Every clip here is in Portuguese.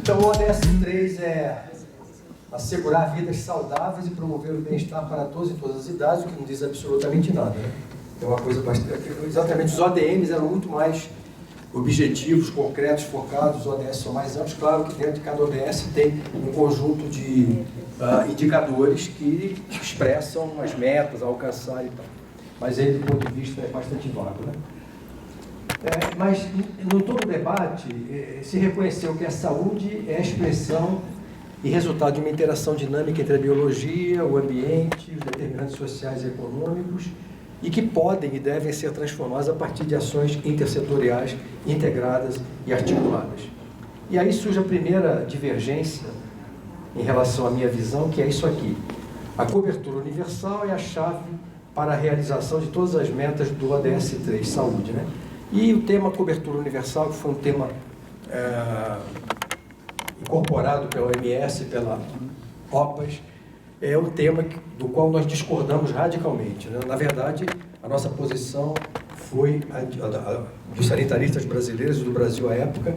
Então, o ODS 3 é assegurar vidas saudáveis e promover o bem-estar para todos em todas as idades, o que não diz absolutamente nada, né? É uma coisa bastante... Exatamente, os ODMs eram muito mais objetivos, concretos, focados, os ODS são mais amplos. Claro que dentro de cada ODS tem um conjunto de indicadores que expressam as metas a alcançar e tal. Mas ele, do ponto de vista, é bastante vago, né? Mas, no todo o debate, se reconheceu que a saúde é a expressão e resultado de uma interação dinâmica entre a biologia, o ambiente, os determinantes sociais e econômicos, e que podem e devem ser transformadas a partir de ações intersetoriais, integradas e articuladas. E aí surge a primeira divergência em relação à minha visão, que é isso aqui. A cobertura universal é a chave para a realização de todas as metas do ODS 3, saúde, né? E o tema cobertura universal, que foi um tema incorporado pela OMS, pela OPAS, é um tema do qual nós discordamos radicalmente, né? Na verdade, a nossa posição foi, dos sanitaristas brasileiros do Brasil à época,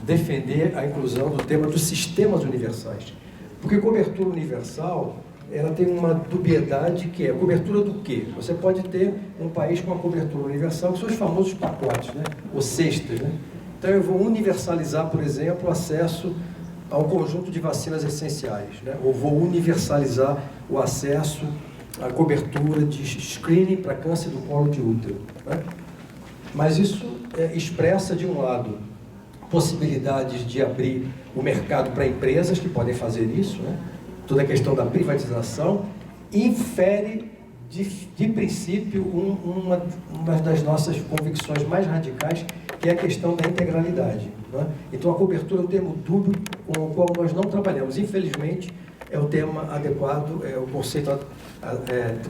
defender a inclusão do tema dos sistemas universais. Porque cobertura universal, ela tem uma dubiedade que é cobertura do quê? Você pode ter um país com uma cobertura universal, que são os famosos pacotes, né? Ou cestas, né? Então eu vou universalizar, por exemplo, o acesso a um conjunto de vacinas essenciais, né? Ou vou universalizar o acesso à cobertura de screening para câncer do colo de útero, né? Mas isso expressa, de um lado, possibilidades de abrir o mercado para empresas que podem fazer isso, né? Toda a questão da privatização, infere, de princípio, uma das nossas convicções mais radicais, que é a questão da integralidade, né? Então, a cobertura é um termo dúbio com o qual nós não trabalhamos. Infelizmente, é o tema adequado, é o conceito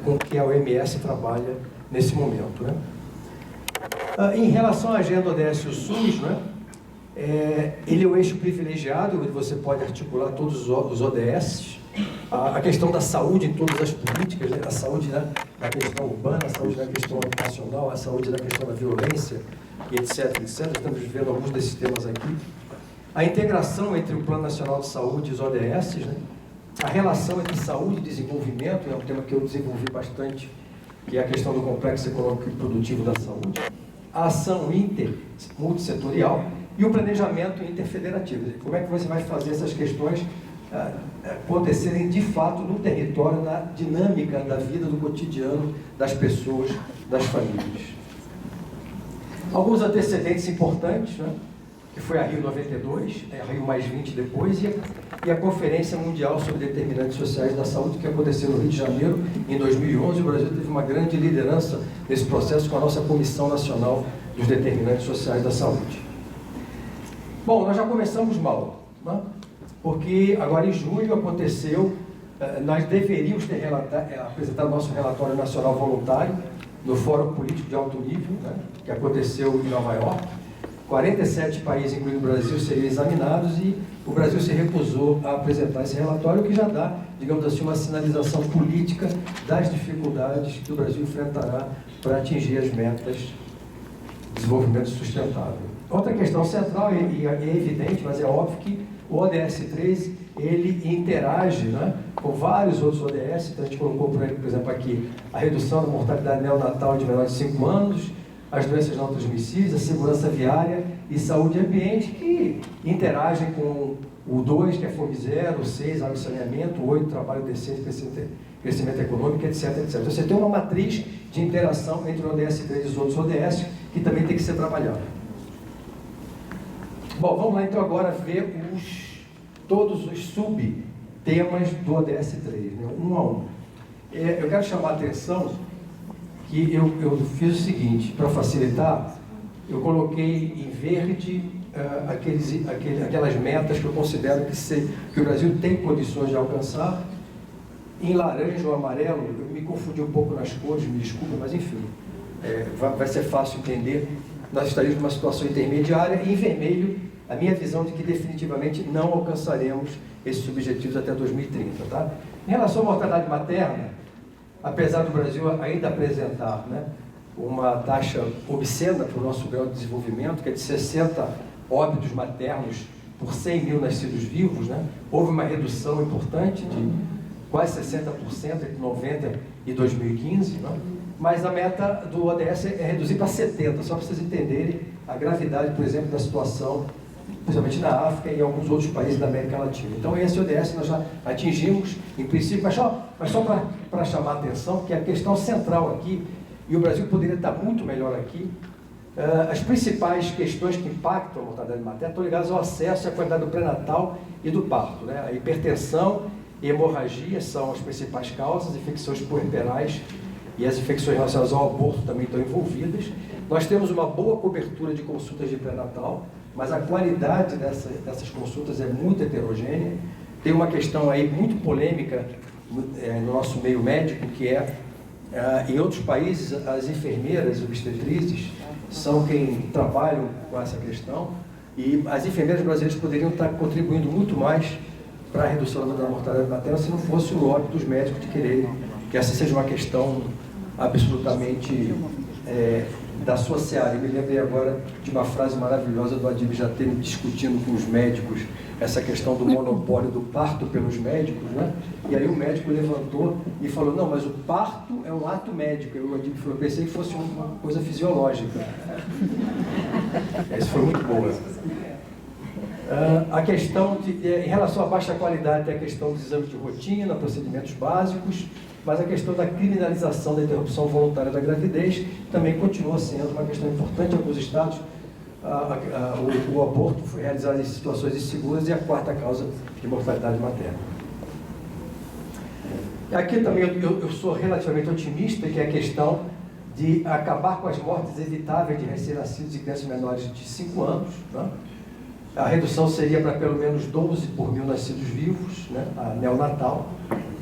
com que a OMS trabalha nesse momento, né? Em relação à agenda ODS e o SUS, né? Ele é o eixo privilegiado, onde você pode articular todos os ODS, a questão da saúde em todas as políticas, né? A saúde na questão urbana, a saúde na questão habitacional, a saúde na questão da violência, e etc, etc. Estamos vendo alguns desses temas aqui. A integração entre o Plano Nacional de Saúde e os ODS, né? A relação entre saúde e desenvolvimento, é um tema que eu desenvolvi bastante, que é a questão do complexo econômico e produtivo da saúde. A ação multissetorial e o planejamento interfederativo. Como é que você vai fazer essas questões acontecerem de fato no território, na dinâmica da vida, do cotidiano das pessoas, das famílias. Alguns antecedentes importantes, né? Que foi a Rio 92, a Rio mais 20 depois, e a Conferência Mundial sobre Determinantes Sociais da Saúde, que aconteceu no Rio de Janeiro em 2011. O Brasil teve uma grande liderança nesse processo com a nossa Comissão Nacional dos Determinantes Sociais da Saúde. Bom, nós já começamos mal, né? Porque agora em julho aconteceu, nós deveríamos ter apresentado nosso relatório nacional voluntário no Fórum Político de Alto Nível, né? Que aconteceu em Nova York. 47 países, incluindo o Brasil, seriam examinados e o Brasil se recusou a apresentar esse relatório, que já dá, digamos assim, uma sinalização política das dificuldades que o Brasil enfrentará para atingir as metas de desenvolvimento sustentável. Outra questão central, e é evidente, mas é óbvio que o ODS 3, ele interage, né, com vários outros ODS. Então a gente colocou, por exemplo, aqui a redução da mortalidade neonatal de menores de 5 anos, as doenças não transmissíveis, a segurança viária e saúde e ambiente, que interagem com o 2, que é fome zero, o 6, água e saneamento, o 8, trabalho decente, crescimento econômico, etc, etc. Então você tem uma matriz de interação entre o ODS 3 e os outros ODS, que também tem que ser trabalhada. Bom, vamos lá então agora ver todos os subtemas do ODS 3, né? Um a um. Eu quero chamar a atenção que eu fiz o seguinte, para facilitar, eu coloquei em verde aquelas metas que eu considero que o Brasil tem condições de alcançar. Em laranja ou amarelo, eu me confundi um pouco nas cores, me desculpa, mas enfim, vai ser fácil entender. Nós estaríamos numa situação intermediária. E em vermelho, a minha visão de que definitivamente não alcançaremos esses objetivos até 2030. Tá? Em relação à mortalidade materna, apesar do Brasil ainda apresentar, né, uma taxa obscena para o nosso grau de desenvolvimento, que é de 60 óbitos maternos por 100 mil nascidos vivos, né? Houve uma redução importante de quase 60% entre 90 e 2015, né? Mas a meta do ODS é reduzir para 70, só para vocês entenderem a gravidade, por exemplo, da situação, principalmente na África e em alguns outros países da América Latina. Então, esse ODS nós já atingimos, em princípio, mas só para chamar a atenção, que a questão central aqui, e o Brasil poderia estar muito melhor aqui, as principais questões que impactam a mortalidade materna estão ligadas ao acesso e à qualidade do pré-natal e do parto, né? A hipertensão e hemorragia são as principais causas, infecções puerperais e as infecções relacionadas ao aborto também estão envolvidas. Nós temos uma boa cobertura de consultas de pré-natal, mas a qualidade dessas consultas é muito heterogênea. Tem uma questão aí muito polêmica no nosso meio médico, que em outros países, as enfermeiras obstetrizes são quem trabalham com essa questão, e as enfermeiras brasileiras poderiam estar contribuindo muito mais para a redução da mortalidade materna se não fosse o lobby dos médicos de quererem que essa seja uma questão absolutamente da sua seara. Eu me lembrei agora de uma frase maravilhosa do Adib Jatene discutindo com os médicos essa questão do monopólio do parto pelos médicos, né? E aí o médico levantou e falou, não, mas o parto é um ato médico. E o Adib falou, pensei que fosse uma coisa fisiológica. Isso foi muito boa. A questão, em relação à baixa qualidade, tem a questão dos exames de rotina, procedimentos básicos, mas a questão da criminalização da interrupção voluntária da gravidez também continua sendo uma questão importante em alguns estados. O aborto foi realizado em situações inseguras e a quarta causa de mortalidade materna. Aqui também eu sou relativamente otimista, que é a questão de acabar com as mortes evitáveis de recém-nascidos e crianças menores de 5 anos, né? A redução seria para pelo menos 12 por mil nascidos vivos, né? A neonatal,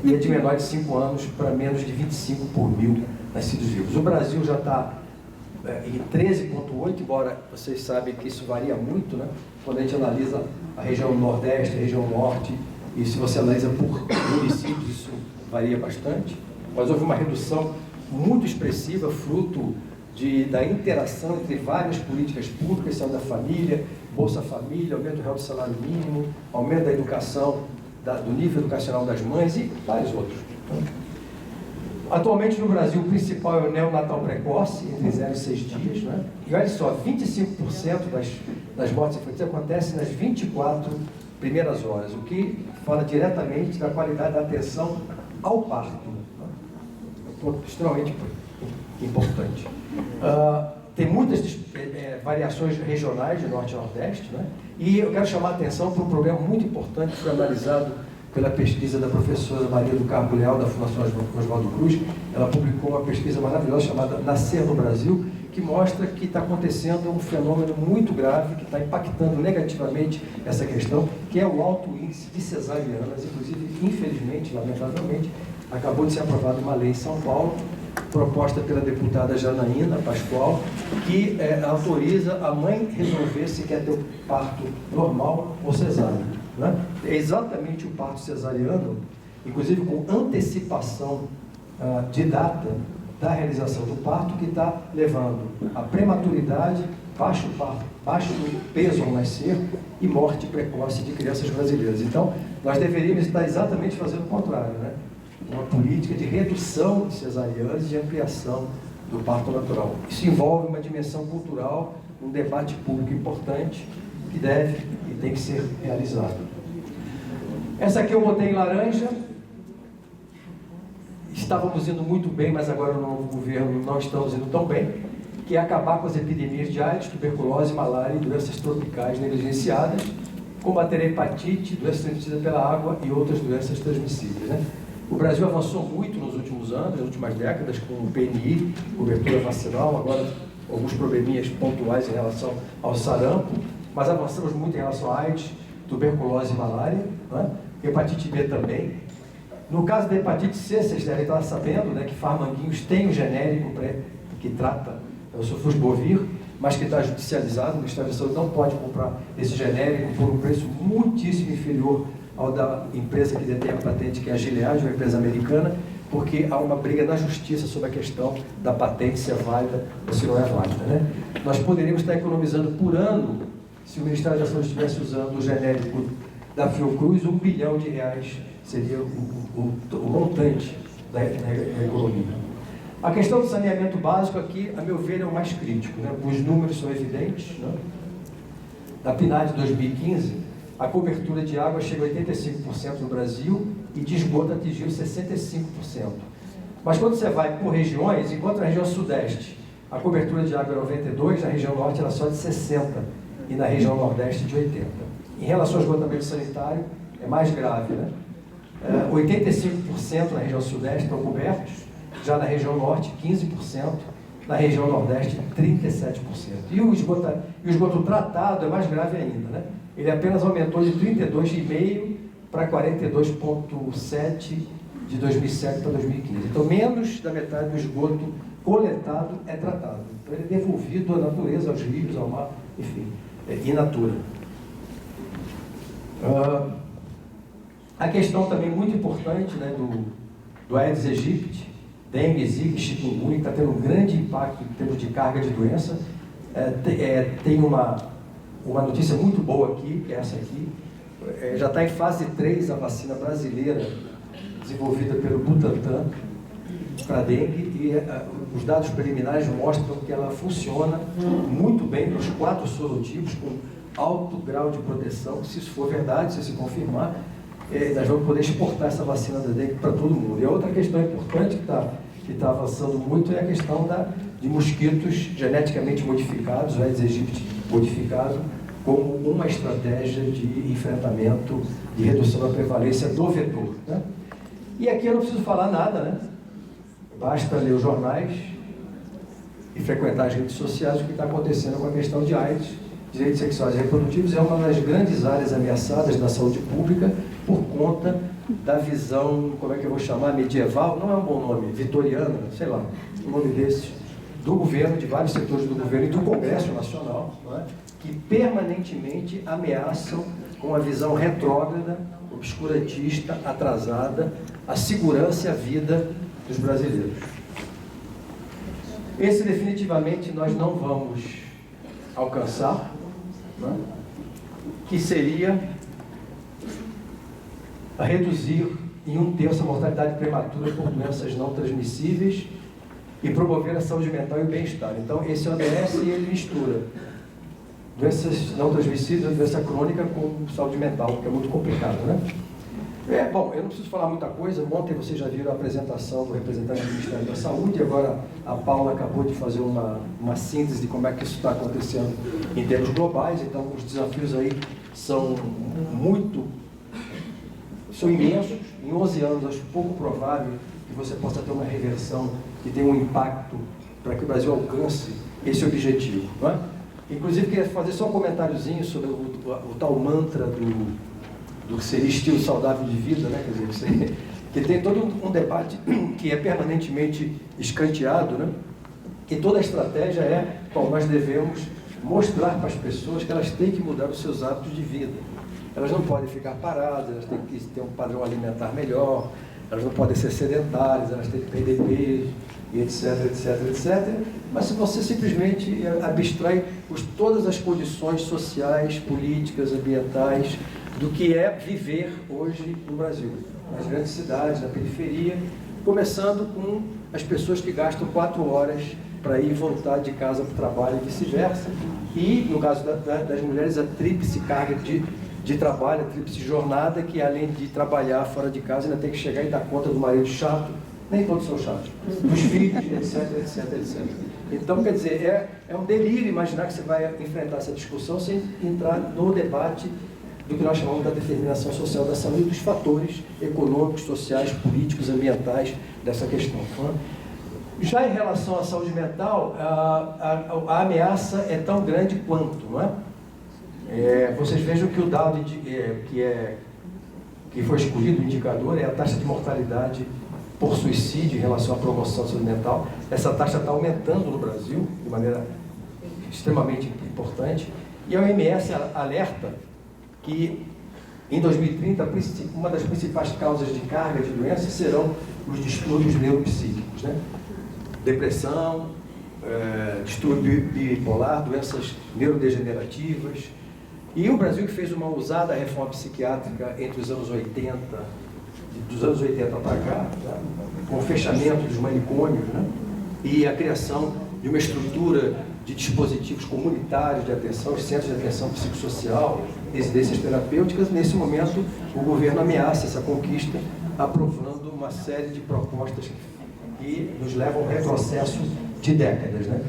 e a de menores de 5 anos para menos de 25 por mil nascidos vivos. O Brasil já está em 13,8, embora vocês sabem que isso varia muito, né? Quando a gente analisa a região nordeste, a região norte, e se você analisa por municípios, isso varia bastante, mas houve uma redução muito expressiva, fruto da interação entre várias políticas públicas, saúde da família, Bolsa Família, aumento do real do salário mínimo, aumento da educação, do nível educacional das mães e vários outros. Atualmente no Brasil o principal é o neonatal precoce, entre 0 e 6 dias, né? E olha só, 25% das mortes infantis acontecem nas 24 primeiras horas, o que fala diretamente da qualidade da atenção ao parto, né? É um ponto extremamente importante. Tem muitas variações regionais de norte e nordeste, né? E eu quero chamar a atenção para um problema muito importante que foi analisado pela pesquisa da professora Maria do Carmo Leal, da Fundação Oswaldo Cruz. Ela publicou uma pesquisa maravilhosa chamada Nascer no Brasil, que mostra que está acontecendo um fenômeno muito grave, que está impactando negativamente essa questão, que é o alto índice de cesarianas. Inclusive, infelizmente, lamentavelmente, acabou de ser aprovada uma lei em São Paulo, proposta pela deputada Janaína Pascoal, que autoriza a mãe resolver se quer ter o parto normal ou cesáreo, né? É exatamente o parto cesariano, inclusive com antecipação de data da realização do parto, que está levando a prematuridade, baixo peso ao nascer e morte precoce de crianças brasileiras. Então, nós deveríamos estar exatamente fazendo o contrário, né? Uma política de redução de cesarianas e de ampliação do parto natural. Isso envolve uma dimensão cultural, um debate público importante que deve e tem que ser realizado. Essa aqui eu botei em laranja. Estávamos indo muito bem, mas agora no novo governo não estamos indo tão bem, que é acabar com as epidemias de AIDS, tuberculose, malária e doenças tropicais negligenciadas, combater a hepatite, doenças transmitidas pela água e outras doenças transmissíveis, né? O Brasil avançou muito nos últimos anos, nas últimas décadas, com o PNI, cobertura vacinal, agora alguns probleminhas pontuais em relação ao sarampo, mas avançamos muito em relação à AIDS, tuberculose e malária, né? Hepatite B também. No caso da hepatite C, vocês devem estar sabendo, né, que Farmanguinhos tem um genérico que trata o sulfosbovir, mas que está judicializado, o Ministério da Saúde não pode comprar esse genérico por um preço muitíssimo inferior ao da empresa que detém a patente, que é a Gilead, uma empresa americana, porque há uma briga na justiça sobre a questão da patente, se é válida ou se não é válida, né? Nós poderíamos estar economizando por ano se o Ministério da Saúde estivesse usando o genérico da Fiocruz, R$1 bilhão seria o montante da economia. A questão do saneamento básico aqui, a meu ver, é o mais crítico, né? Os números são evidentes, né? Na PNAD de 2015, a cobertura de água chega a 85% no Brasil e de esgoto atingiu 65%. Mas quando você vai por regiões, enquanto na região sudeste a cobertura de água é 92%, na região norte era só de 60% e na região nordeste de 80%. Em relação ao esgotamento sanitário, é mais grave, né? 85% na região sudeste estão cobertos, já na região norte 15%, na região nordeste 37%. E o esgoto tratado é mais grave ainda, né? Ele apenas aumentou de 32,5% para 42,7% de 2007 para 2015. Então, menos da metade do esgoto coletado é tratado. Então, ele é devolvido à natureza, aos rios, ao mar, enfim, in natura. A questão também muito importante, né, do Aedes aegypti, dengue, zika, chikungunya, que está tendo um grande impacto em termos de carga de doença. Tem uma notícia muito boa aqui, que é essa aqui. Já está em fase 3 a vacina brasileira, desenvolvida pelo Butantan, para dengue, e os dados preliminares mostram que ela funciona muito bem nos 4 sorotipos, com alto grau de proteção. Se isso for verdade, se confirmar, nós vamos poder exportar essa vacina da dengue para todo mundo. E a outra questão importante que está avançando muito é a questão de mosquitos geneticamente modificados, o Aedes aegypti modificado, como uma estratégia de enfrentamento, de redução da prevalência do vetor, né? E aqui eu não preciso falar nada, né? Basta ler os jornais e frequentar as redes sociais o que está acontecendo com a questão de AIDS. Direitos sexuais e reprodutivos é uma das grandes áreas ameaçadas da saúde pública por conta da visão, como é que eu vou chamar, medieval, não é um bom nome, vitoriana, sei lá, um nome desse, do governo, de vários setores do governo e do Congresso Nacional, não é? Que permanentemente ameaçam com a visão retrógrada, obscurantista, atrasada, a segurança e a vida dos brasileiros. Esse definitivamente nós não vamos alcançar, né? Que seria a reduzir em 1/3 a mortalidade prematura por doenças não transmissíveis e promover a saúde mental e o bem-estar. Então, esse ODS ele mistura doenças não transmissíveis, doença crônica com saúde mental, que é muito complicado, né? Bom, eu não preciso falar muita coisa. Ontem vocês já viram a apresentação do representante do Ministério da Saúde, agora a Paula acabou de fazer uma síntese de como é que isso está acontecendo em termos globais. Então, os desafios aí são imensos. Em 11 anos, acho pouco provável que você possa ter uma reversão que tenha um impacto para que o Brasil alcance esse objetivo, não é? Inclusive, queria fazer só um comentáriozinho sobre o tal mantra do que seria estilo saudável de vida, né? Quer dizer, que tem todo um debate que é permanentemente escanteado, né? E toda a estratégia é, bom, nós devemos mostrar para as pessoas que elas têm que mudar os seus hábitos de vida. Elas não podem ficar paradas, elas têm que ter um padrão alimentar melhor, elas não podem ser sedentárias, elas têm que perder peso, e etc, etc, etc. Mas se você simplesmente abstrai todas as condições sociais, políticas, ambientais, do que é viver hoje no Brasil, nas grandes cidades, na periferia, começando com as pessoas que gastam 4 horas para ir e voltar de casa para o trabalho e vice-versa. E, no caso das mulheres, a tríplice carga de trabalho, a tríplice jornada, que além de trabalhar fora de casa, ainda tem que chegar e dar conta do marido chato, nem todos são chatos, dos filhos, etc, etc, etc. Então, quer dizer, é um delírio imaginar que você vai enfrentar essa discussão sem entrar no debate do que nós chamamos da determinação social da saúde e dos fatores econômicos, sociais, políticos, ambientais dessa questão. Já em relação à saúde mental, a ameaça é tão grande quanto, não é? Vocês vejam que o dado que foi escolhido, o indicador, é a taxa de mortalidade por suicídio em relação à promoção da saúde mental. Essa taxa está aumentando no Brasil de maneira extremamente importante. E a OMS alerta que em 2030 uma das principais causas de carga de doenças serão os distúrbios neuropsíquicos, né? Depressão, distúrbio bipolar, doenças neurodegenerativas, E o Brasil, que fez uma ousada reforma psiquiátrica entre os anos 80, dos anos 80 para cá, né? Com o fechamento dos manicômios, né? E a criação de uma estrutura de dispositivos comunitários de atenção, centros de atenção psicossocial, residências terapêuticas. Nesse momento, o governo ameaça essa conquista, aprovando uma série de propostas que nos levam a um retrocesso de décadas, né?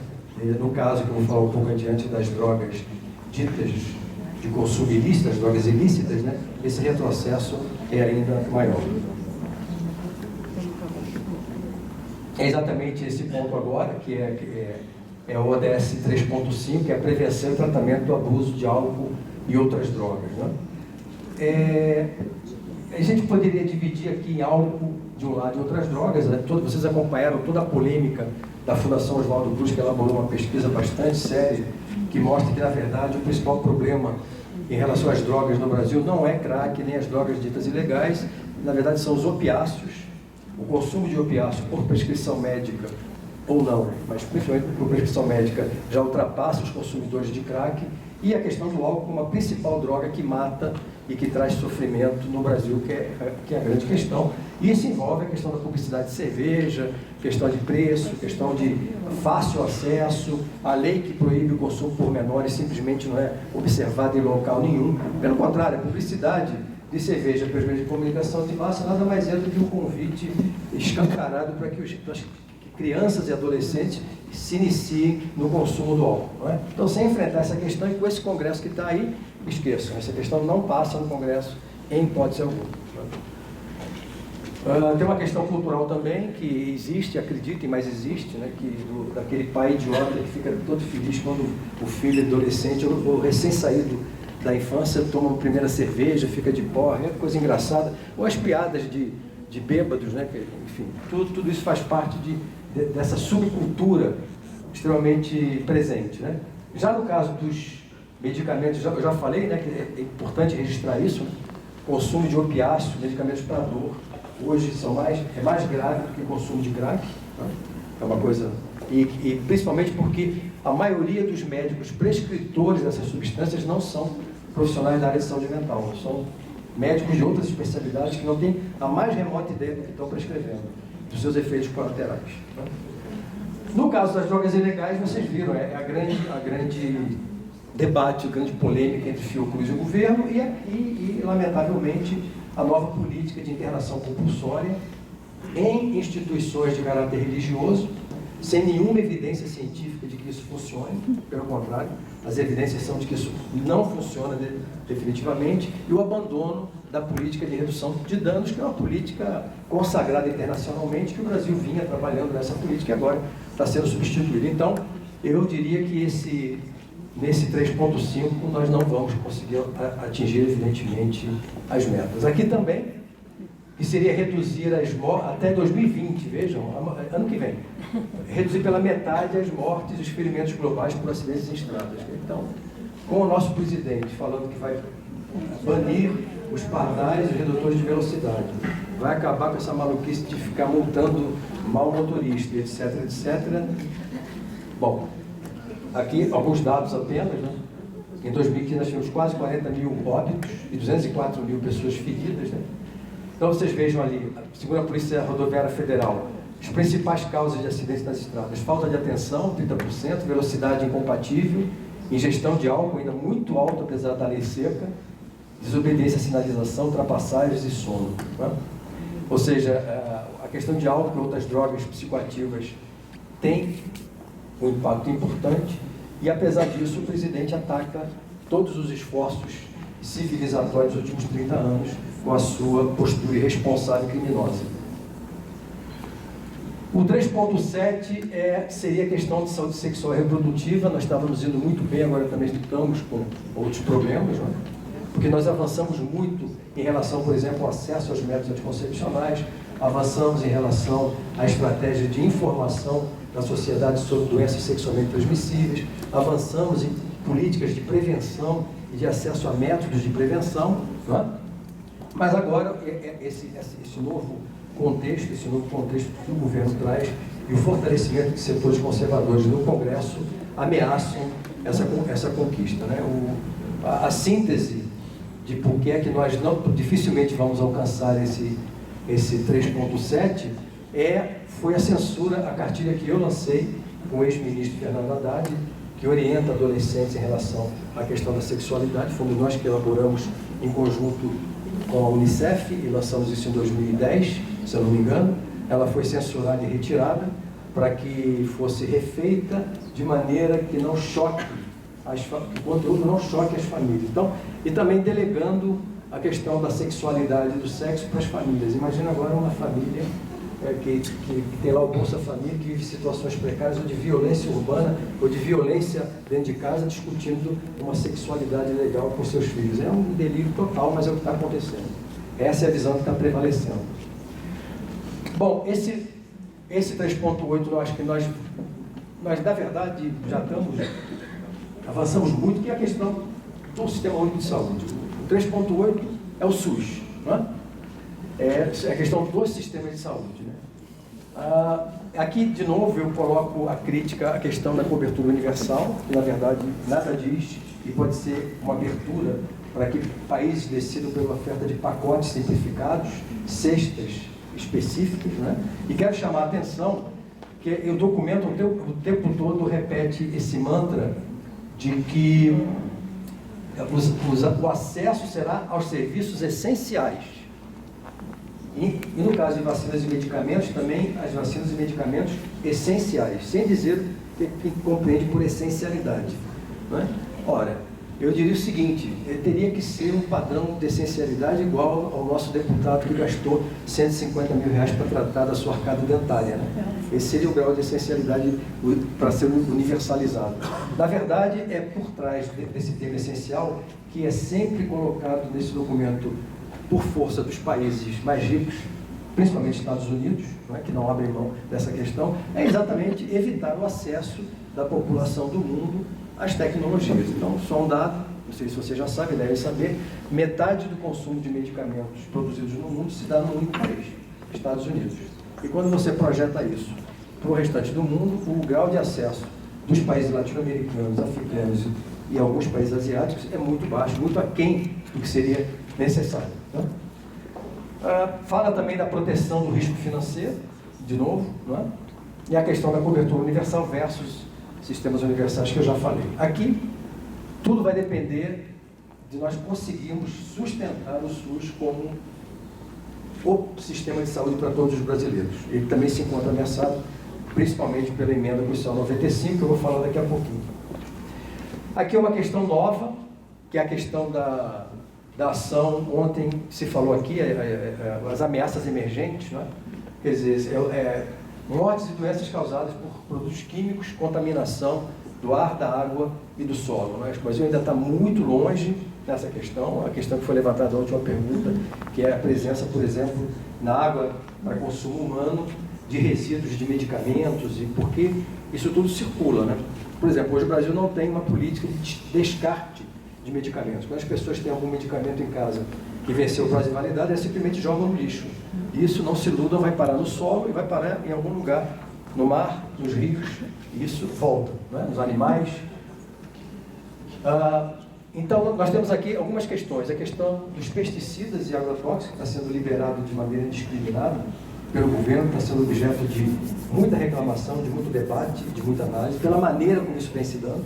No caso, que eu vou falar um pouco adiante, das drogas ditas de consumo ilícito, as drogas ilícitas, né? Esse retrocesso é ainda maior. É exatamente esse ponto agora, que é o ODS 3.5, que é a prevenção e tratamento do abuso de álcool e outras drogas, né? A gente poderia dividir aqui em álcool de um lado e outras drogas, né? Vocês acompanharam toda a polêmica da Fundação Oswaldo Cruz, que elaborou uma pesquisa bastante séria, que mostra que, na verdade, o principal problema em relação às drogas no Brasil não é crack, nem as drogas ditas ilegais, na verdade são os opiáceos. O consumo de opiáceos por prescrição médica ou não, mas principalmente por prescrição médica, já ultrapassa os consumidores de crack, e a questão do álcool como a principal droga que mata e que traz sofrimento no Brasil, que é a grande questão. E isso envolve a questão da publicidade de cerveja, questão de preço, questão de fácil acesso, a lei que proíbe o consumo por menores simplesmente não é observada em local nenhum. Pelo contrário, a publicidade de cerveja pelos meios de comunicação de massa nada mais é do que um convite escancarado para que as crianças e adolescentes se iniciem no consumo do álcool, não é? Então, sem enfrentar essa questão, e com esse Congresso que está aí, esqueçam, essa questão não passa no Congresso em hipótese alguma. Tem uma questão cultural também, que existe, acreditem, mas existe, né? Daquele pai idiota que fica todo feliz quando o filho adolescente ou recém-saído da infância toma a primeira cerveja, fica de porra, é coisa engraçada, ou as piadas de bêbados, né? Enfim, tudo isso faz parte dessa subcultura extremamente presente, né? Já no caso dos medicamentos, eu já falei, né, que é importante registrar isso, né? Consumo de opiáceos, medicamentos para dor, hoje é mais grave do que o consumo de crack, né? É uma coisa... E principalmente porque a maioria dos médicos prescritores dessas substâncias não são profissionais da área de saúde mental, são médicos de outras especialidades que não têm a mais remota ideia do que estão prescrevendo, dos seus efeitos colaterais, né? No caso das drogas ilegais, vocês viram, a grande debate, a grande polêmica entre Fiocruz e o governo e, lamentavelmente, a nova política de internação compulsória em instituições de caráter religioso, sem nenhuma evidência científica de que isso funcione, pelo contrário, as evidências são de que isso não funciona definitivamente, e o abandono da política de redução de danos, que é uma política consagrada internacionalmente, que o Brasil vinha trabalhando nessa política e agora está sendo substituída. Então, eu diria que nesse 3.5 nós não vamos conseguir atingir, evidentemente, as metas. Aqui também, que seria reduzir as mortes até 2020, vejam, ano que vem, reduzir pela metade as mortes e os ferimentos globais por acidentes em estradas. Então, com o nosso presidente falando que vai banir os pardais e os redutores de velocidade, vai acabar com essa maluquice de ficar multando mal motorista, etc, etc. Bom, aqui alguns dados apenas, né? Em 2015 nós tivemos quase 40 mil óbitos e 204 mil pessoas feridas, né? Então vocês vejam ali, segundo a Polícia Rodoviária Federal, as principais causas de acidentes nas estradas: falta de atenção, 30%, velocidade incompatível, ingestão de álcool ainda muito alta, apesar da lei seca, desobediência à sinalização, ultrapassagens e sono, né? Ou seja, a questão de álcool e outras drogas psicoativas tem um impacto importante, e apesar disso o presidente ataca todos os esforços civilizatórios dos últimos 30 anos com a sua postura irresponsável e criminosa. O 3.7 seria a questão de saúde sexual e reprodutiva. Nós estávamos indo muito bem, agora também estamos com outros problemas, né? Porque nós avançamos muito em relação, por exemplo, ao acesso aos métodos anticoncepcionais, avançamos em relação à estratégia de informação da sociedade sobre doenças sexualmente transmissíveis, avançamos em políticas de prevenção e de acesso a métodos de prevenção, não é? Mas agora, esse novo contexto que o governo traz e o fortalecimento de setores conservadores no Congresso ameaçam essa conquista, né? a síntese de por que é que nós dificilmente vamos alcançar esse 3.7 foi a censura, a cartilha que eu lancei com o ex-ministro Fernando Haddad, que orienta adolescentes em relação à questão da sexualidade. Fomos nós que elaboramos em conjunto com a Unicef e lançamos isso em 2010, se eu não me engano. Ela foi censurada e retirada para que fosse refeita de maneira que não choque, que o conteúdo não choque as famílias. Então, e também delegando a questão da sexualidade e do sexo para as famílias. Imagina agora uma família que tem lá o Bolsa Família, que vive situações precárias ou de violência urbana ou de violência dentro de casa, discutindo uma sexualidade legal com seus filhos. É um delírio total, mas é o que está acontecendo. Essa é a visão que está prevalecendo. Bom, esse 3.8, eu acho que nós, na verdade, avançamos muito, que é a questão do Sistema Único de Saúde. O 3.8 é o SUS, não é? É a questão do sistema de saúde, né? Aqui, de novo, eu coloco a crítica à questão da cobertura universal, que, na verdade, nada diz e pode ser uma abertura para que países decidam pela oferta de pacotes simplificados, cestas específicas, né? E quero chamar a atenção que o documento o tempo todo repete esse mantra de que o acesso será aos serviços essenciais. E no caso de vacinas e medicamentos, também as vacinas e medicamentos essenciais, sem dizer o que compreende por essencialidade, não é? Ora, eu diria o seguinte, teria que ser um padrão de essencialidade igual ao nosso deputado que gastou R$150 mil para tratar da sua arcada dentária, né? Esse seria o grau de essencialidade para ser universalizado. Na verdade, é por trás desse tema essencial que é sempre colocado nesse documento, por força dos países mais ricos, principalmente Estados Unidos, não é, que não abrem mão dessa questão, é exatamente evitar o acesso da população do mundo às tecnologias. Então, só um dado, não sei se você já sabe, deve saber, metade do consumo de medicamentos produzidos no mundo se dá num único país, Estados Unidos. E quando você projeta isso para o restante do mundo, o grau de acesso dos países latino-americanos, africanos e alguns países asiáticos é muito baixo, muito aquém do que seria necessário. Né? Fala também da proteção do risco financeiro, de novo, não é? E a questão da cobertura universal versus sistemas universais que eu já falei. Aqui, tudo vai depender de nós conseguirmos sustentar o SUS como o sistema de saúde para todos os brasileiros. Ele também se encontra ameaçado, principalmente pela emenda constitucional 95, que eu vou falar daqui a pouquinho. Aqui é uma questão nova, que é a questão da ação. Ontem se falou aqui, as ameaças emergentes, não é? Quer dizer, mortes e doenças causadas por produtos químicos, contaminação do ar, da água e do solo. Não é? O Brasil ainda está muito longe nessa questão, a questão que foi levantada na última pergunta, que é a presença, por exemplo, na água para consumo humano de resíduos de medicamentos, e porque isso tudo circula, né? Por exemplo, hoje o Brasil não tem uma política de descarte de medicamentos. Quando as pessoas têm algum medicamento em casa que venceu o prazo de validade, elas simplesmente jogam no lixo. E isso, não se iludam, vai parar no solo e vai parar em algum lugar, no mar, nos rios, e isso volta, né? Nos animais. Então, nós temos aqui algumas questões. A questão dos pesticidas e agrotóxicos, que está sendo liberado de maneira indiscriminada pelo governo, está sendo objeto de muita reclamação, de muito debate, de muita análise, pela maneira como isso vem se dando,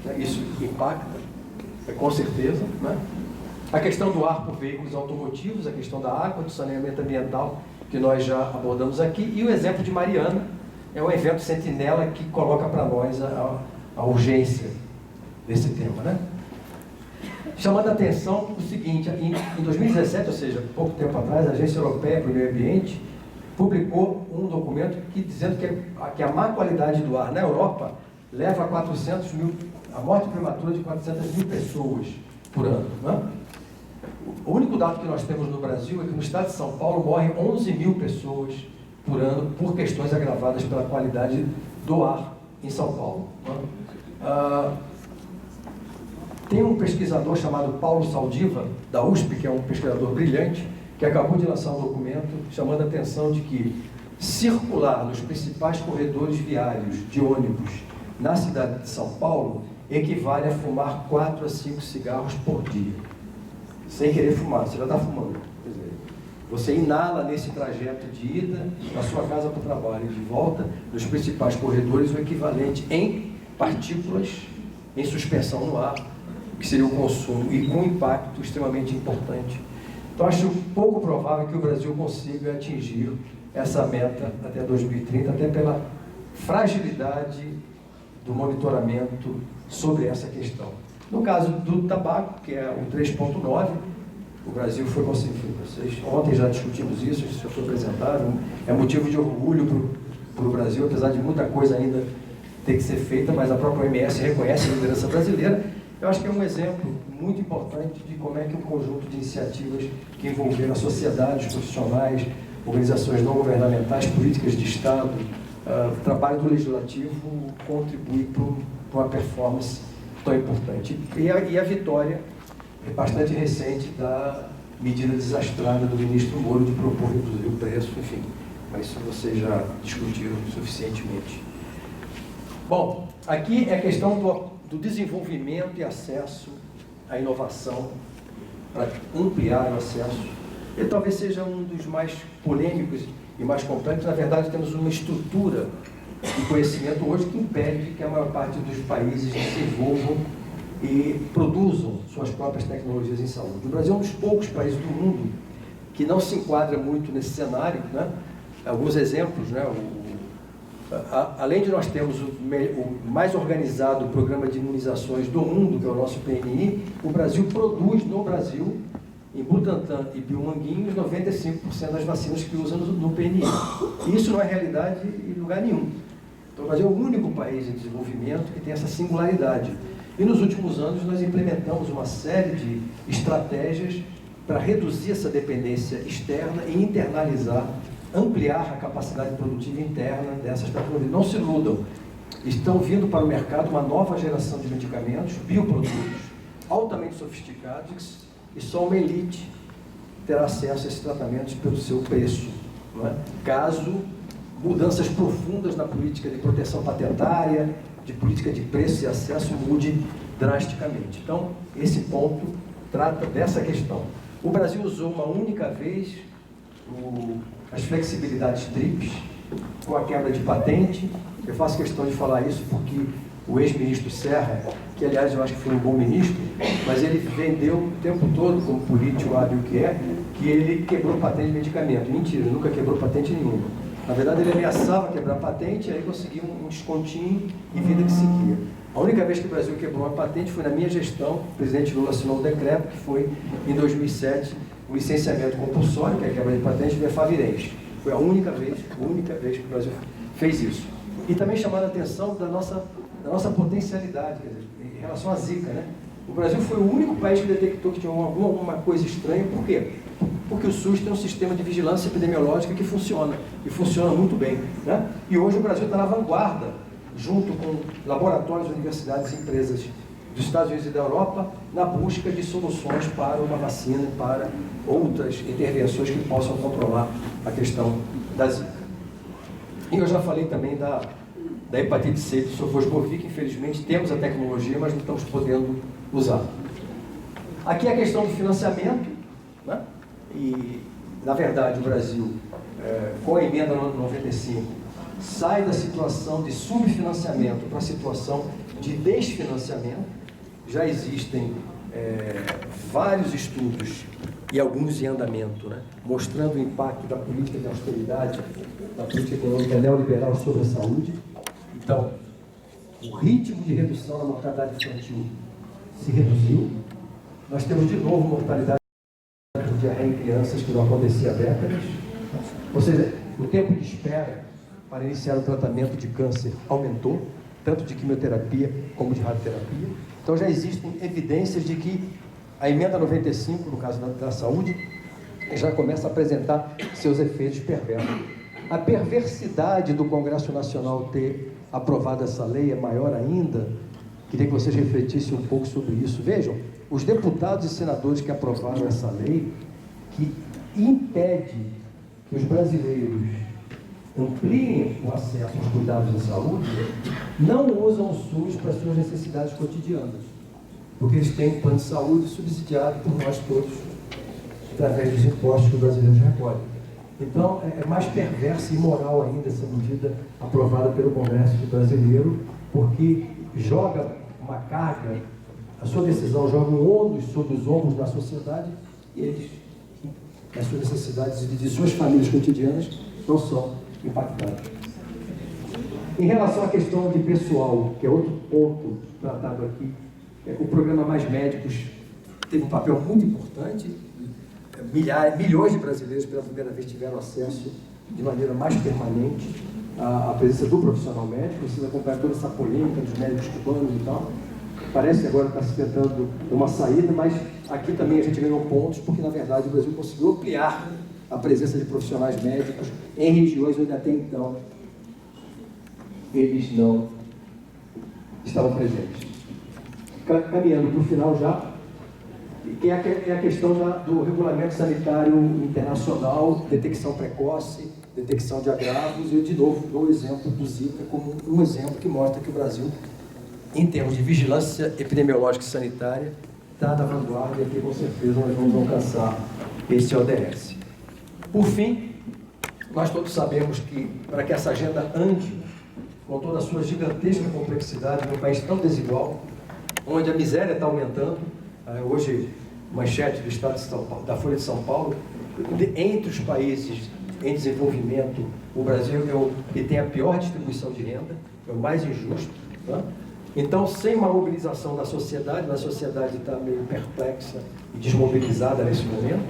né? Isso impacta, com certeza, né? A questão do ar por veículos automotivos, a questão da água, do saneamento ambiental, que nós já abordamos aqui, e o exemplo de Mariana, é um evento sentinela que coloca para nós a urgência desse tema, né? Chamando a atenção o seguinte, em 2017, ou seja, pouco tempo atrás, a Agência Europeia para o Meio Ambiente publicou um documento dizendo que a má qualidade do ar na Europa leva a morte prematura de 400 mil pessoas por ano, né? O único dado que nós temos no Brasil é que no estado de São Paulo morrem 11 mil pessoas por ano por questões agravadas pela qualidade do ar em São Paulo, né? Tem um pesquisador chamado Paulo Saldiva, da USP, que é um pesquisador brilhante, que acabou de lançar um documento chamando a atenção de que circular nos principais corredores viários de ônibus na cidade de São Paulo equivale a fumar 4 a 5 cigarros por dia. Sem querer fumar, você já está fumando. Quer dizer, você inala nesse trajeto de ida da sua casa para o trabalho e de volta, nos principais corredores, o equivalente em partículas em suspensão no ar, que seria o consumo, e com impacto extremamente importante. Então, acho pouco provável que o Brasil consiga atingir essa meta até 2030, até pela fragilidade do monitoramento sobre essa questão. No caso do tabaco, que é o 3,9, o Brasil foi conseguido. Ontem já discutimos isso já foi apresentado. É motivo de orgulho para o Brasil, apesar de muita coisa ainda ter que ser feita, mas a própria OMS reconhece a liderança brasileira. Eu acho que é um exemplo muito importante de como é que um conjunto de iniciativas que envolveram a sociedade, os profissionais, organizações não governamentais, políticas de Estado, trabalho do Legislativo contribui para uma performance tão importante. E a vitória é bastante recente da medida desastrada do ministro Moro de propor reduzir o preço, enfim, mas isso vocês já discutiram suficientemente. Bom, aqui é a questão do desenvolvimento e acesso à inovação, para ampliar o acesso. Ele talvez seja um dos mais polêmicos e mais complexos. Na verdade, temos uma estrutura de conhecimento hoje que impede que a maior parte dos países desenvolvam e produzam suas próprias tecnologias em saúde. O Brasil é um dos poucos países do mundo que não se enquadra muito nesse cenário, né? Alguns exemplos, né? Além de nós termos o mais organizado programa de imunizações do mundo, que é o nosso PNI, o Brasil produz no Brasil, em Butantã e Piomanguinhos, 95% das vacinas que usa no PNI. E isso não é realidade em lugar nenhum. Então, o Brasil é o único país em desenvolvimento que tem essa singularidade. E nos últimos anos nós implementamos uma série de estratégias para reduzir essa dependência externa e internalizar, ampliar a capacidade produtiva interna dessas tecnologias. Não se iludam, estão vindo para o mercado uma nova geração de medicamentos, bioprodutos, altamente sofisticados, e só uma elite terá acesso a esses tratamentos pelo seu preço. Não é? Caso mudanças profundas na política de proteção patentária, de política de preço e acesso mude drasticamente. Então, esse ponto trata dessa questão. O Brasil usou uma única vez as flexibilidades TRIPS, com a quebra de patente. Eu faço questão de falar isso porque o ex-ministro Serra, que aliás eu acho que foi um bom ministro, mas ele vendeu o tempo todo, como político hábil que ele quebrou patente de medicamento. Mentira, ele nunca quebrou patente nenhuma. Na verdade, ele ameaçava quebrar patente, aí conseguiu um descontinho e vida que seguia. A única vez que o Brasil quebrou uma patente foi na minha gestão. O presidente Lula assinou o decreto, que foi em 2007, o licenciamento compulsório, que é a quebra de patente do Efavirenz. Foi a única vez que o Brasil fez isso. E também chamando a atenção da nossa potencialidade, quer dizer, em relação à Zika, né? O Brasil foi o único país que detectou que tinha alguma coisa estranha. Por quê? Porque o SUS tem um sistema de vigilância epidemiológica que funciona, e funciona muito bem, né? E hoje o Brasil está na vanguarda, junto com laboratórios, universidades e empresas dos Estados Unidos e da Europa, na busca de soluções para uma vacina e para outras intervenções que possam controlar a questão da Zika. E eu já falei também da hepatite C do Sofosbuvir, infelizmente temos a tecnologia, mas não estamos podendo usar. Aqui é a questão do financiamento, né? E, na verdade, o Brasil, com a emenda 95, sai da situação de subfinanciamento para a situação de desfinanciamento. Já existem vários estudos, e alguns em andamento, né, mostrando o impacto da política de austeridade, da política econômica neoliberal sobre a saúde. Então, o ritmo de redução da mortalidade infantil se reduziu. Nós temos de novo mortalidade de diarreia em crianças que não acontecia há décadas. Ou seja, o tempo de espera para iniciar o tratamento de câncer aumentou, tanto de quimioterapia como de radioterapia. Então já existem evidências de que a emenda 95, no caso da saúde, já começa a apresentar seus efeitos perversos. A perversidade do Congresso Nacional ter aprovado essa lei é maior ainda. Queria que vocês refletissem um pouco sobre isso. Vejam, os deputados e senadores que aprovaram essa lei, que impede que os brasileiros ampliem o acesso aos cuidados de saúde, não usam o SUS para suas necessidades cotidianas, porque eles têm um plano de saúde subsidiado por nós todos, através dos impostos que os brasileiros recolhem. Então, é mais perversa e imoral ainda essa medida aprovada pelo Congresso brasileiro, porque joga uma carga, a sua decisão joga um ônus sobre os ombros da sociedade e eles, as suas necessidades e de suas famílias cotidianas, não são impactados. Em relação à questão de pessoal, que é outro ponto tratado aqui, o programa Mais Médicos teve um papel muito importante. Milhões de brasileiros pela primeira vez tiveram acesso de maneira mais permanente à presença do profissional médico. Vocês acompanham toda essa polêmica dos médicos cubanos e tal. Parece que agora está se tentando uma saída, mas aqui também a gente ganhou pontos, porque na verdade o Brasil conseguiu ampliar a presença de profissionais médicos em regiões onde até então eles não estavam presentes. Caminhando para o final já, que é a questão do regulamento sanitário internacional, detecção precoce, detecção de agravos. Eu, de novo, dou o exemplo do Zika como um exemplo que mostra que o Brasil, em termos de vigilância epidemiológica e sanitária, está na vanguarda e que, com certeza, nós vamos alcançar esse ODS. Por fim, nós todos sabemos que, para que essa agenda ande, com toda a sua gigantesca complexidade, num país tão desigual, onde a miséria está aumentando, hoje, manchete do Estado de São Paulo, da Folha de São Paulo, entre os países em desenvolvimento, o Brasil é o que tem a pior distribuição de renda, é o mais injusto. Tá? Então, sem uma mobilização da sociedade, a sociedade está meio perplexa e desmobilizada nesse momento.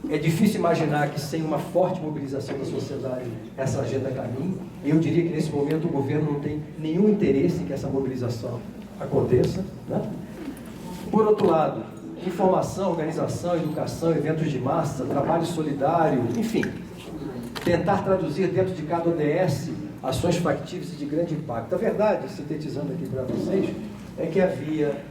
É difícil imaginar que sem uma forte mobilização da sociedade essa agenda caminhe. Eu diria que nesse momento o governo não tem nenhum interesse em que essa mobilização aconteça. Né? Por outro lado, informação, organização, educação, eventos de massa, trabalho solidário, enfim, tentar traduzir dentro de cada ODS ações factíveis e de grande impacto. A verdade, sintetizando aqui para vocês, é que havia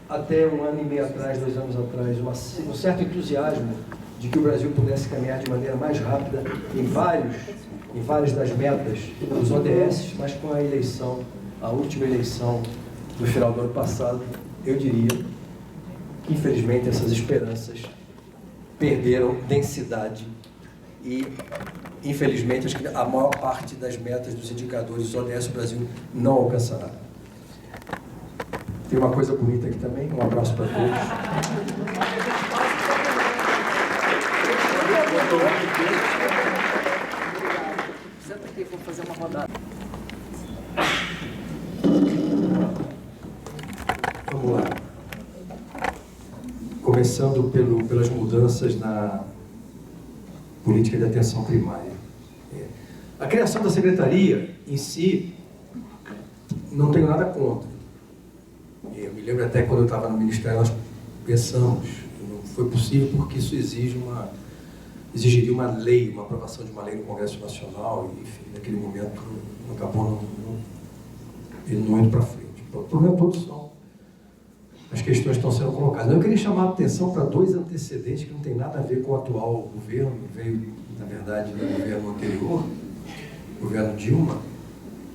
até 1 ano e meio atrás, 2 anos atrás, um certo entusiasmo de que o Brasil pudesse caminhar de maneira mais rápida em várias das metas dos ODS, mas com a eleição, a última eleição do final do ano passado, eu diria que, infelizmente, essas esperanças perderam densidade e, infelizmente, acho que a maior parte das metas dos indicadores do ODS o Brasil não alcançará. Tem uma coisa bonita aqui também, um abraço para todos. Senta aqui, vou fazer uma rodada. Vamos lá. Começando pelas mudanças na política de atenção primária. A criação da secretaria em si, não tenho nada contra. Eu me lembro até quando eu estava no Ministério, nós pensamos, não foi possível porque isso exigiria uma lei, uma aprovação de uma lei no Congresso Nacional, e, enfim, naquele momento acabou não indo para frente. O problema todo são as questões que estão sendo colocadas. Eu queria chamar a atenção para 2 antecedentes que não tem nada a ver com o atual governo, veio, na verdade, do governo anterior, o governo Dilma,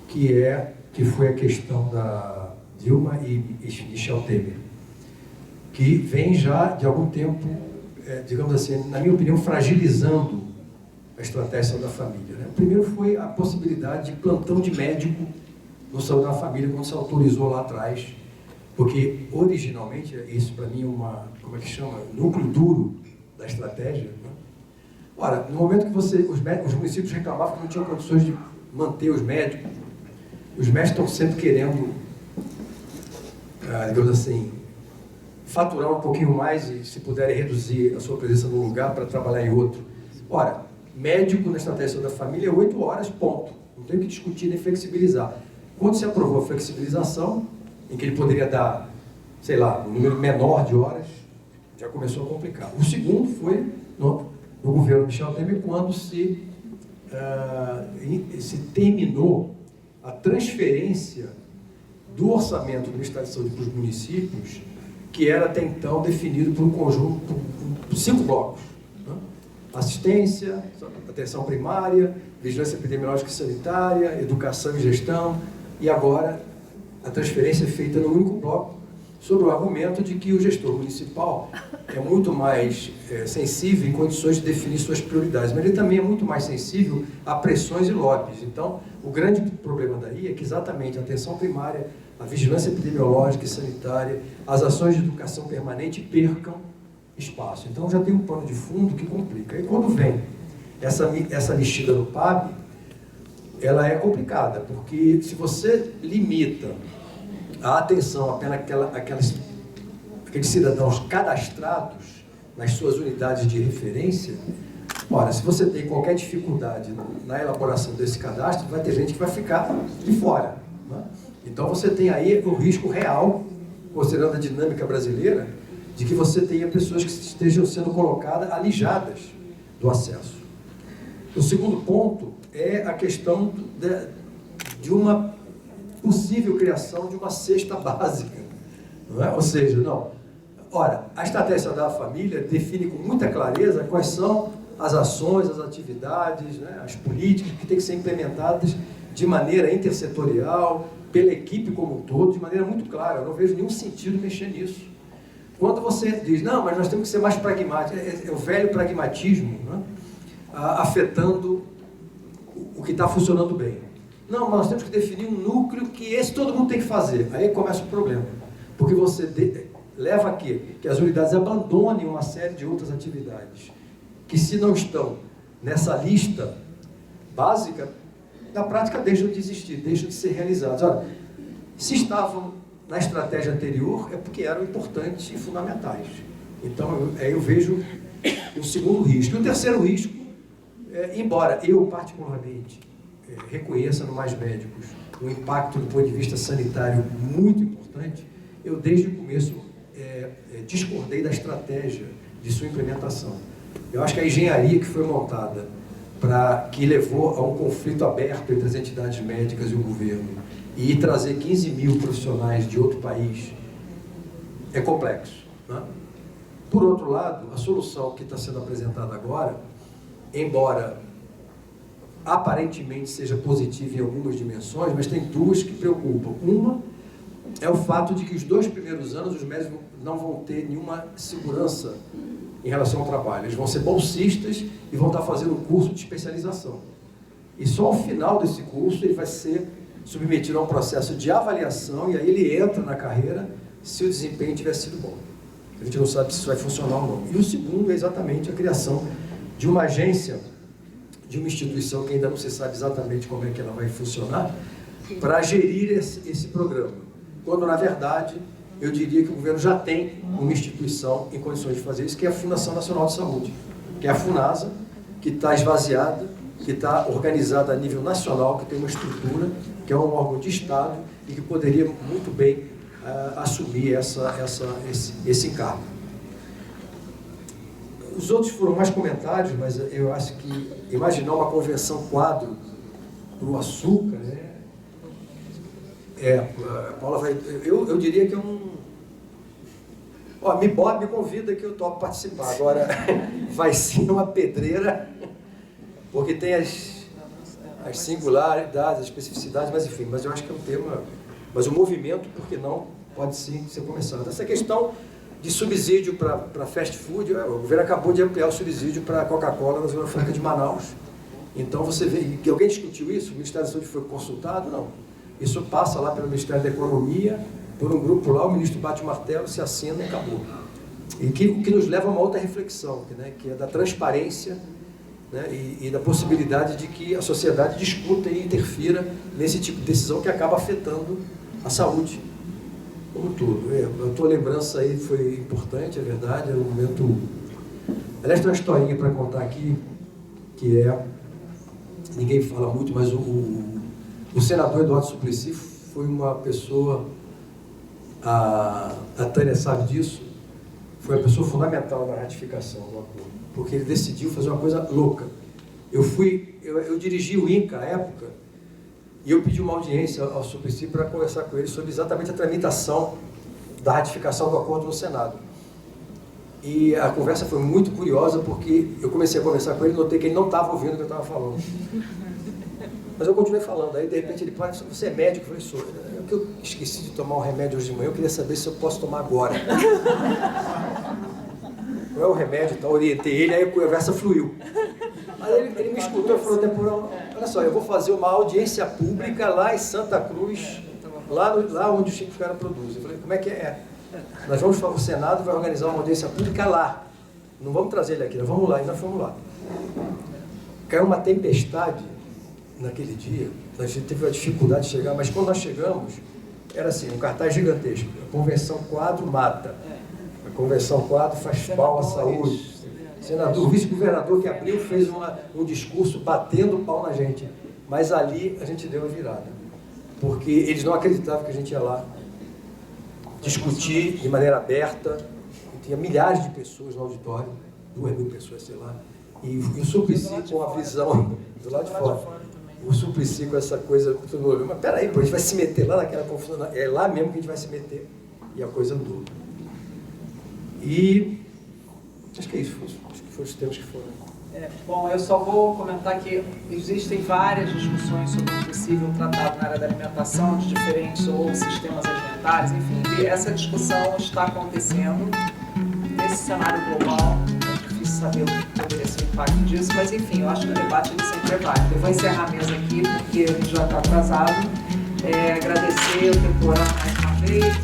que foi a questão da Dilma e Michel Temer, que vem já de algum tempo, digamos assim, na minha opinião, fragilizando a estratégia da família. Né? O primeiro foi a possibilidade de plantão de médico no Saúde da Família, quando se autorizou lá atrás, porque originalmente, isso para mim é como é que chama? Núcleo duro da estratégia. Né? Ora, no momento que os municípios reclamavam que não tinham condições de manter os médicos estão sempre querendo, digamos assim, faturar um pouquinho mais e, se puderem, reduzir a sua presença num lugar para trabalhar em outro. Ora, médico na estratégia da família é 8 horas, ponto. Não tem o que discutir nem flexibilizar. Quando se aprovou a flexibilização, em que ele poderia dar, sei lá, um número menor de horas, já começou a complicar. O segundo foi no governo Michel Temer, quando se terminou a transferência do orçamento do Ministério da Saúde para os municípios, que era até então definido por um conjunto, por 5 blocos. Né? assistência, atenção primária, vigilância epidemiológica e sanitária, educação e gestão, e agora a transferência é feita no único bloco, sob o argumento de que o gestor municipal é muito mais sensível em condições de definir suas prioridades, mas ele também é muito mais sensível a pressões e lobbies. Então, o grande problema daí é que exatamente a atenção primária, a vigilância epidemiológica e sanitária, as ações de educação permanente percam espaço. Então, já tem um pano de fundo que complica. E quando vem essa mexida no PAB, ela é complicada, porque se você limita a atenção apenas aqueles cidadãos cadastrados nas suas unidades de referência, ora, se você tem qualquer dificuldade na elaboração desse cadastro, vai ter gente que vai ficar de fora, né? Então você tem aí o risco real, considerando a dinâmica brasileira, de que você tenha pessoas que estejam sendo colocadas, alijadas do acesso. O segundo ponto é a questão de uma possível criação de uma cesta básica, não é? Ou seja, ora, a estratégia da família define com muita clareza quais são as ações, as atividades, né, as políticas que têm que ser implementadas de maneira intersetorial, pela equipe como um todo, de maneira muito clara. Eu não vejo nenhum sentido mexer nisso. Quando você diz, não, mas nós temos que ser mais pragmáticos, é o velho pragmatismo, né, afetando o que está funcionando bem. Não, mas nós temos que definir um núcleo que esse todo mundo tem que fazer. Aí começa o problema. Porque você leva a quê? Que as unidades abandonem uma série de outras atividades que, se não estão nessa lista básica, na prática deixam de existir, deixam de ser realizadas. Ora, se estavam na estratégia anterior, é porque eram importantes e fundamentais. Então, eu vejo o segundo risco. E o terceiro risco, embora eu, particularmente, reconheça no Mais Médicos um impacto do ponto de vista sanitário muito importante, eu desde o começo discordei da estratégia de sua implementação. Eu acho que a engenharia que foi montada que levou a um conflito aberto entre as entidades médicas e o governo e trazer 15 mil profissionais de outro país é complexo, né? Por outro lado, a solução que está sendo apresentada agora, embora aparentemente seja positiva em algumas dimensões, mas tem duas que preocupam. Uma é o fato de que os 2 primeiros anos os médicos não vão ter nenhuma segurança em relação ao trabalho. Eles vão ser bolsistas e vão estar fazendo um curso de especialização. E só ao final desse curso ele vai ser submetido a um processo de avaliação e aí ele entra na carreira se o desempenho tiver sido bom. A gente não sabe se isso vai funcionar ou não. E o segundo é exatamente a criação de uma agência, de uma instituição que ainda não se sabe exatamente como é que ela vai funcionar, para gerir esse programa. Quando, na verdade, eu diria que o governo já tem uma instituição em condições de fazer isso, que é a Fundação Nacional de Saúde, que é a FUNASA, que está esvaziada, que está organizada a nível nacional, que tem uma estrutura, que é um órgão de Estado e que poderia muito bem assumir esse encargo. Os outros foram mais comentários, mas eu acho que imaginar uma convenção quadro para o açúcar, né? Paula vai... Eu diria que é um... me convida que eu topo participar. Agora, vai ser uma pedreira, porque tem as singularidades, as especificidades, mas enfim, mas eu acho que é um tema... Mas o movimento, por que não, pode sim ser começado. Essa questão de subsídio para fast food, o governo acabou de ampliar o subsídio para a Coca-Cola na Zona Franca de Manaus. Então você vê que alguém discutiu isso, o Ministério da Saúde foi consultado? Não. Isso passa lá pelo Ministério da Economia, por um grupo lá, o ministro bate o martelo, se assina e acabou. E o que nos leva a uma outra reflexão, né, que é da transparência, né, e da possibilidade de que a sociedade discuta e interfira nesse tipo de decisão que acaba afetando a saúde como tudo. A tua lembrança aí foi importante, é verdade, é um momento... Aliás, tem uma historinha para contar aqui, que ninguém fala muito, mas o senador Eduardo Suplicy foi uma pessoa, a Tânia sabe disso, foi uma pessoa fundamental na ratificação do acordo, porque ele decidiu fazer uma coisa louca. Eu dirigi o INCA à época, e eu pedi uma audiência ao Suplicy para conversar com ele sobre exatamente a tramitação da ratificação do acordo no Senado. E a conversa foi muito curiosa, porque eu comecei a conversar com ele e notei que ele não estava ouvindo o que eu estava falando. Mas eu continuei falando. Aí, de repente, ele falou: você é médico? Eu falei: sou. É que eu esqueci de tomar um remédio hoje de manhã, eu queria saber se eu posso tomar agora. Qual é o remédio? Então, orientei ele, aí a conversa fluiu. Aí ele me escutou e falou: Temporão, olha só, eu vou fazer uma audiência pública lá em Santa Cruz, lá onde o Chico Xavier produz. Eu falei: como é que é? Nós vamos para o Senado, vai organizar uma audiência pública lá. Não vamos trazer ele aqui, nós vamos lá. E nós fomos lá. Caiu uma tempestade naquele dia, a gente teve a dificuldade de chegar, mas quando nós chegamos, era assim, um cartaz gigantesco: a Convenção Quadro mata. A Convenção Quadro faz pau à saúde. Senador, o vice-governador que abriu fez um discurso batendo pau na gente. Mas ali a gente deu a virada. Porque eles não acreditavam que a gente ia lá discutir de maneira aberta. Tinha milhares de pessoas no auditório, 2.000 pessoas, sei lá. E o Suplicy com a visão do lado de fora. O Suplicy com essa coisa, mas peraí, pô, a gente vai se meter lá naquela confusão. É lá mesmo que a gente vai se meter. E a coisa andou. E acho que é isso, acho que foram os temas que foram. Bom, eu só vou comentar que existem várias discussões sobre um possível tratado na área da alimentação de diferentes ou sistemas alimentares, enfim, essa discussão está acontecendo nesse cenário global. É difícil saber o que poderia ser o impacto disso, mas enfim, eu acho que o debate ele sempre é válido. Eu vou encerrar a mesa aqui porque a gente já está atrasado. Agradecer o Temporão mais uma vez,